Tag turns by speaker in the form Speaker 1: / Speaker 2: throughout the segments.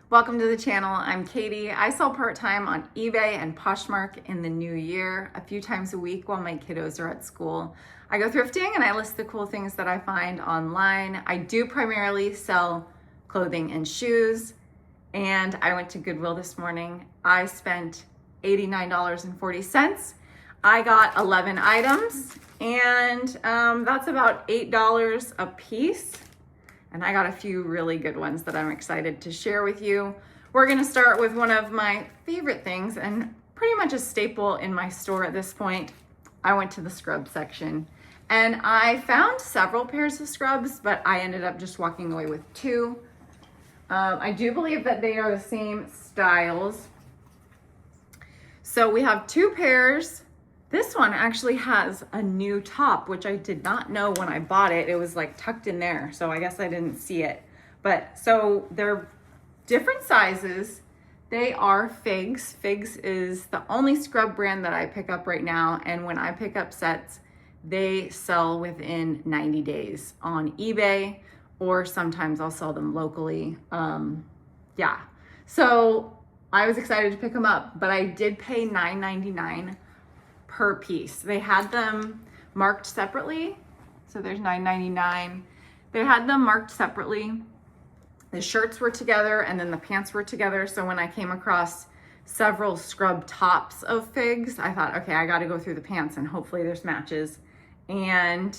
Speaker 1: Welcome to the channel. I'm Katie. I sell part-time on eBay and Poshmark in the new year, a few times a week while my kiddos are at school. I go thrifting and I list the cool things that I find online. I do primarily sell clothing and shoes, and I went to Goodwill this morning. I spent $89.40. I got 11 items, and that's about $8 a piece. And I got a few really good ones that I'm excited to share with you. We're gonna start with one of my favorite things and pretty much a staple in my store at this point. I went to the scrub section and I found several pairs of scrubs, but I ended up just walking away with two. I do believe that they are the same styles. So we have two pairs. This one actually has a new top, which I did not know when I bought it. It was like tucked in there, so I guess I didn't see it. But so they're different sizes. They are Figs. Figs is the only scrub brand that I pick up right now, and when I pick up sets, they sell within 90 days on eBay, or sometimes I'll sell them locally. Yeah, so I was excited to pick them up, but I did pay $9.99 per piece. They had them marked separately. So there's $9.99. They had them marked separately. The shirts were together and then the pants were together. So when I came across several scrub tops of Figs, I thought, okay, I got to go through the pants and hopefully there's matches. And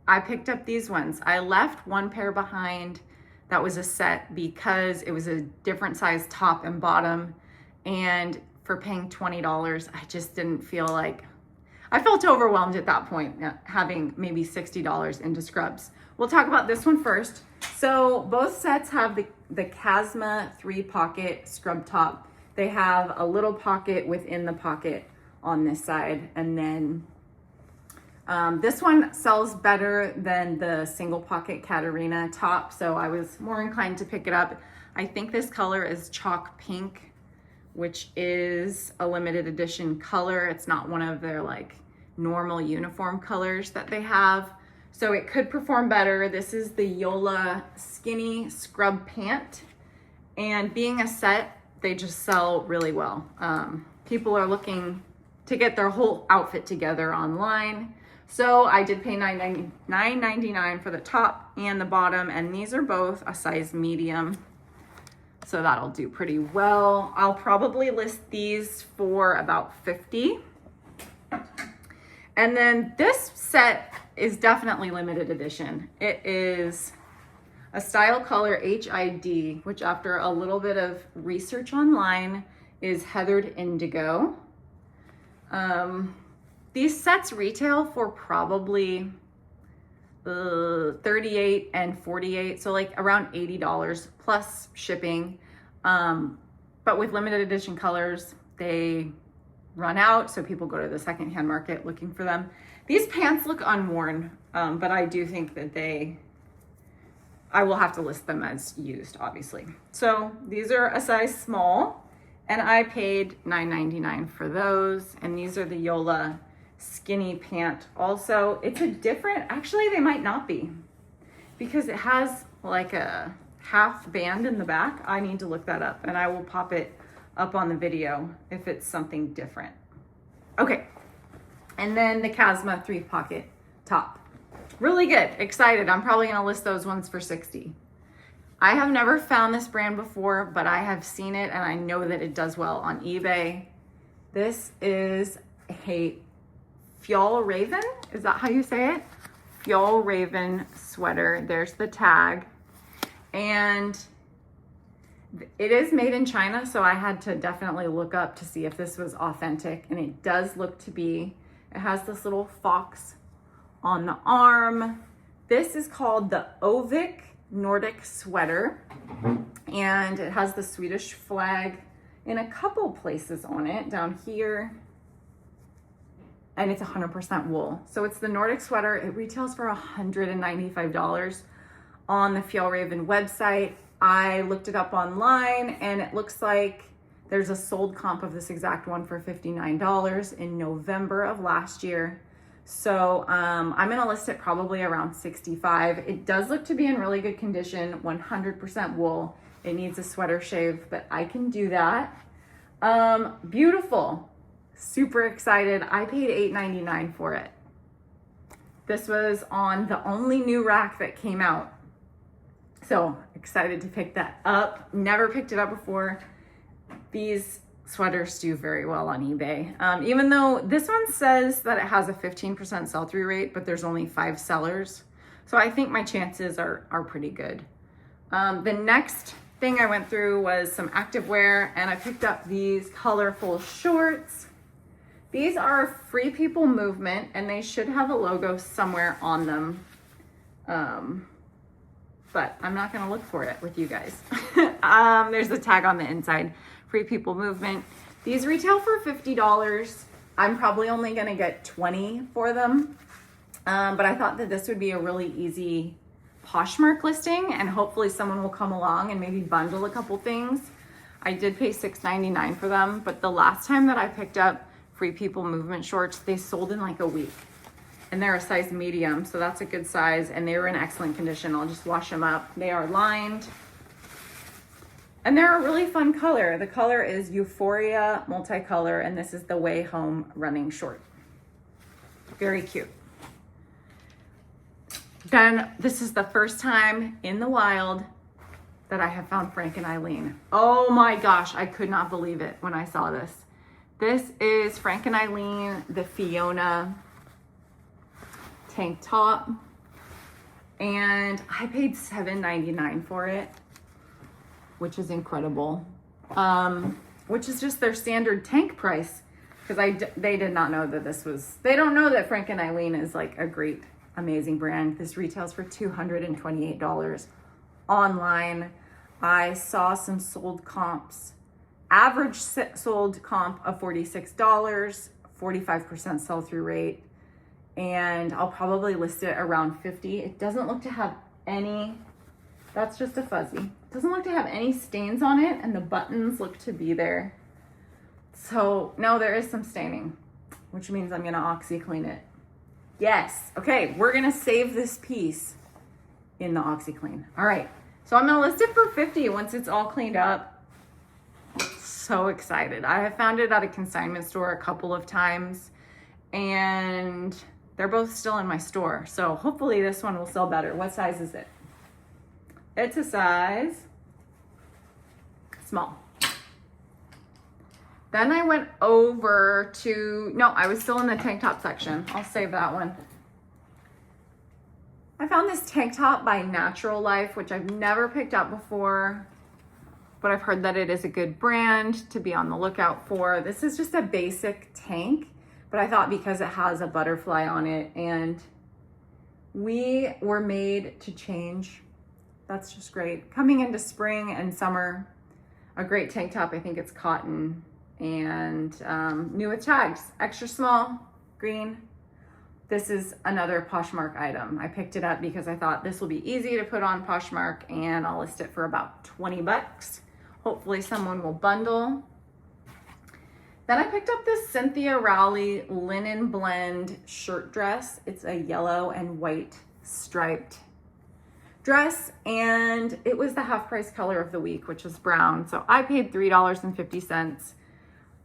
Speaker 1: I picked up these ones. I left one pair behind that was a set because it was a different size top and bottom, and for paying $20, I just didn't feel like, I felt overwhelmed at that point, having maybe $60 into scrubs. We'll talk about this one first. So both sets have the Casma 3-pocket scrub top. They have a little pocket within the pocket on this side. And then this one sells better than the single pocket Katarina top, so I was more inclined to pick it up. I think this color is chalk pink, which is a limited edition color. It's not one of their like normal uniform colors that they have. So it could perform better. This is the Yola skinny scrub pant. And being a set, they just sell really well. People are looking to get their whole outfit together online. So I did pay $9.99 for the top and the bottom, and these are both a size medium. So that'll do pretty well. I'll probably list these for about $50. And then this set is definitely limited edition. It is a style color HID, which after a little bit of research online is heathered indigo. These sets retail for probably $38 and $48, so like around $80 plus shipping. But with limited edition colors, they run out, so people go to the secondhand market looking for them. These pants look unworn, but I do think that I will have to list them as used, obviously. So these are a size small, and I paid $9.99 for those, and these are the Yola skinny pant. Also, it's a different, actually they might not be, because it has like a half band in the back. I need to look that up, and I will pop it up on the video if it's something different. Okay, and then the Casma 3-pocket top. Really good, excited. I'm probably gonna list those ones for $60. I have never found this brand before, but I have seen it and I know that it does well on eBay. This is a Fjällräven, is that how you say it? Fjällräven sweater. There's the tag. And it is made in China, so I had to definitely look up to see if this was authentic, and it does look to be. It has this little fox on the arm. This is called the Ovik Nordic sweater, and it has the Swedish flag in a couple places on it, down here. And it's 100% wool. So it's the Nordic sweater. It retails for $195 on the Fjällräven website. I looked it up online, and it looks like there's a sold comp of this exact one for $59 in November of last year. So I'm gonna list it probably around $65. It does look to be in really good condition, 100% wool. It needs a sweater shave, but I can do that. Beautiful. Super excited. I paid $8.99 for it. This was on the only new rack that came out. So excited to pick that up. Never picked it up before. These sweaters do very well on eBay. Even though this one says that it has a 15% sell-through rate, but there's only 5 sellers. So I think my chances are pretty good. The next thing I went through was some activewear, and I picked up these colorful shorts. These are Free People Movement, and they should have a logo somewhere on them. But I'm not gonna look for it with you guys. There's a tag on the inside, Free People Movement. These retail for $50. I'm probably only gonna get 20 for them. But I thought that this would be a really easy Poshmark listing, and hopefully someone will come along and maybe bundle a couple things. I did pay $6.99 for them, but the last time that I picked up Free People Movement shorts, they sold in like a week. And they're a size medium, so that's a good size, and they were in excellent condition. I'll just wash them up. They are lined, and they're a really fun color. The color is Euphoria Multicolor, and this is the Way Home running short. Very cute. Then this is the first time in the wild that I have found Frank and Eileen. Oh my gosh, I could not believe it when I saw this. This is Frank and Eileen, the Fiona tank top, and I paid $7.99 for it, which is incredible. Which is just their standard tank price, because they did not know that this was, they don't know that Frank and Eileen is like a great, amazing brand. This retails for $228 online. I saw some sold comps. Average sold comp of $46, 45% sell-through rate, and I'll probably list it around $50. It doesn't look to have any, that's just a fuzzy. It doesn't look to have any stains on it, and the buttons look to be there. So no, there is some staining, which means I'm gonna OxiClean it. Yes, okay, we're gonna save this piece in the OxiClean. All right, so I'm gonna list it for $50 once it's all cleaned up. So excited. I have found it at a consignment store a couple of times, and they're both still in my store. So hopefully this one will sell better. What size is it? It's a size small. Then I went over to, no, I was still in the tank top section. I'll save that one. I found this tank top by Natural Life, which I've never picked up before, but I've heard that it is a good brand to be on the lookout for. This is just a basic tank, but I thought because it has a butterfly on it, and we were made to change. That's just great. Coming into spring and summer, a great tank top. I think it's cotton and new with tags, extra small, green. This is another Poshmark item. I picked it up because I thought this will be easy to put on Poshmark, and I'll list it for about 20 bucks. Hopefully someone will bundle. Then I picked up this Cynthia Rowley linen blend shirt dress. It's a yellow and white striped dress, and it was the half price color of the week, which was brown. So I paid $3.50.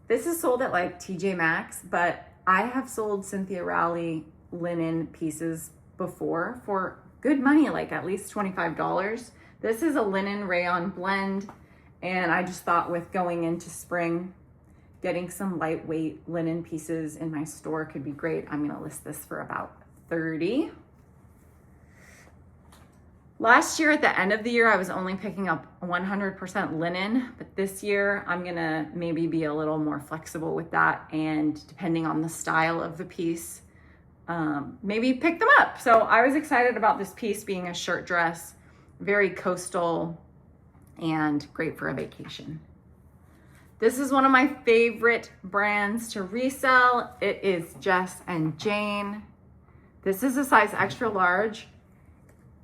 Speaker 1: This is sold at like TJ Maxx, but I have sold Cynthia Rowley linen pieces before for good money, like at least $25. This is a linen rayon blend, and I just thought with going into spring, getting some lightweight linen pieces in my store could be great. I'm gonna list this for about $30. Last year, at the end of the year, I was only picking up 100% linen, but this year I'm gonna maybe be a little more flexible with that, and depending on the style of the piece, maybe pick them up. So I was excited about this piece being a shirt dress, very coastal and great for a vacation. This is one of my favorite brands to resell. It is Jess and Jane. This is a size extra large.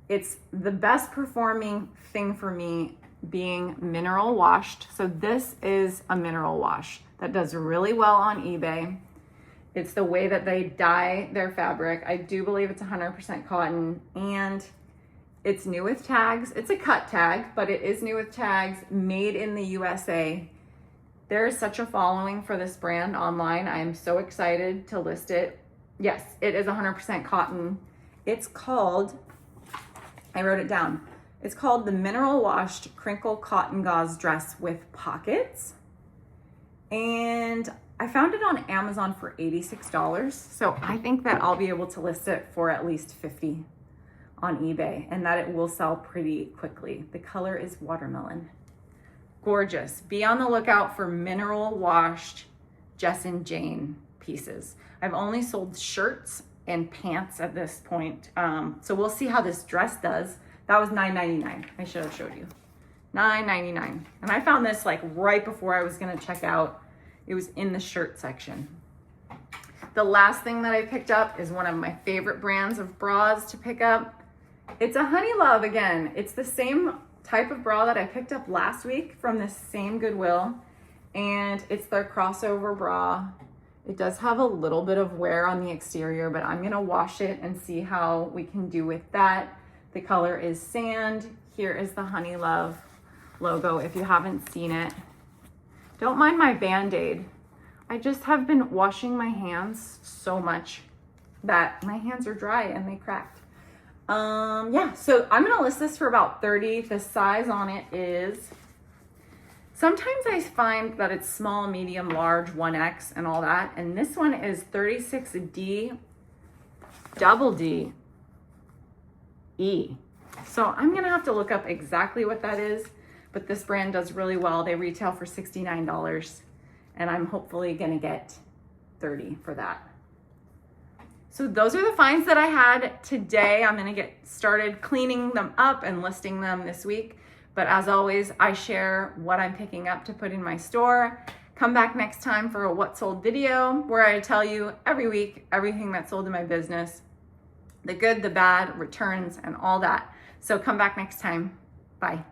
Speaker 1: It's the best performing thing for me being mineral washed. So this is a mineral wash that does really well on eBay. It's the way that they dye their fabric. I do believe it's 100% cotton, and It's new with tags. It's a cut tag, but it is new with tags, made in the USA. There is such a following for this brand online. I am so excited to list it. Yes, it is 100% cotton. It's called, I wrote it down. It's called the Mineral Washed Crinkle Cotton Gauze Dress with Pockets. And I found it on Amazon for $86. So I think that I'll be able to list it for at least $50 on eBay, and that it will sell pretty quickly. The color is watermelon. Gorgeous. Be on the lookout for mineral washed Jess and Jane pieces. I've only sold shirts and pants at this point. So we'll see how this dress does. That was $9.99. I should have showed you. $9.99. And I found this like right before I was gonna check out. It was in the shirt section. The last thing that I picked up is one of my favorite brands of bras to pick up. It's a Honey Love again. It's the same type of bra that I picked up last week from this same Goodwill, and it's their crossover bra. It does have a little bit of wear on the exterior, but I'm gonna wash it and see how we can do with that. The color is sand. Here is the Honey Love logo if you haven't seen it. Don't mind my Band-Aid. I just have been washing my hands so much that my hands are dry and they cracked. Yeah, so I'm gonna list this for about $30. The size on it is, sometimes I find that it's small, medium, large, 1X and all that. And this one is 36D, double D, E. So I'm gonna have to look up exactly what that is, but this brand does really well. They retail for $69 and I'm hopefully gonna get $30 for that. So those are the finds that I had today. I'm gonna get started cleaning them up and listing them this week. But as always, I share what I'm picking up to put in my store. Come back next time for a What Sold video, where I tell you every week everything that sold in my business, the good, the bad, returns, and all that. So come back next time. Bye.